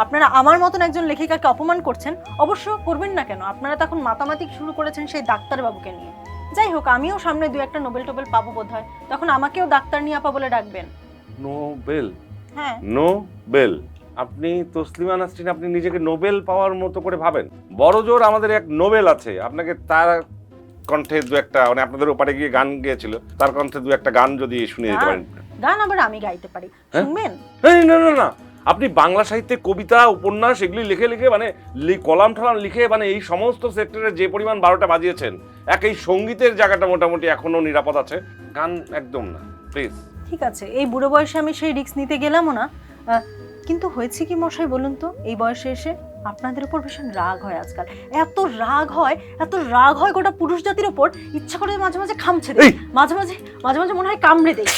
আপনারা আমার মতন একজন লেখিকাকে অপমান করছেন, অবশ্য করবেন না কেন, আপনারা তখন মাতামাতি শুরু করেছেন সেই ডাক্তারবাবুকে নিয়ে। যাই হোক, আমিও সামনে 2-1টা নোবেল টোবেল পাবো বোধহয়, তখন আমাকেও ডাক্তার নিয়ে আপা বলে ডাকবেন। নোবেল? হ্যাঁ। নোবেল? আপনি তসলিমা নাসরিন আপনি নিজেকে নোবেল পাওয়ার মতো করে ভাবেন? বড় জোর আমাদের এক নোবেল আছে, আপনাকে তার কণ্ঠে 2-1টা, মানে আপনাদের ওপারে গিয়ে গান গেয়েছিল, তার কণ্ঠে 2-1টা গান যদি শুনিয়ে দিতে পারেন। গান আবার আমি গাইতে পারি, শুনবেন? না না না, আপনি বাংলা সাহিত্যে কবিতা উপন্যাস এগুলি লিখে লিখে মানে কলাম ঠলাম লিখে মানে এই সমস্ত সেক্টরে যে পরিমাণ 12টা বাজিয়েছেন, এই সঙ্গীতের জায়গাটা মোটামুটি এখনো নিরাপদ আছে, গান একদম না প্লিজ। ঠিক আছে, এই বুড়ো বয়সে আমি সেই রিস্ক নিতে গেলামও না, কিন্তু হয়েছে কি মশাই বলুন তো, এই বয়সে এসে আপনাদের উপর ভীষণ রাগ হয় আজকাল। এত রাগ হয় গোটা পুরুষ জাতির উপর, ইচ্ছা করে মাঝে মাঝে খামছে দেয়, মাঝে মাঝে মনে হয় কামড়ে দেয়।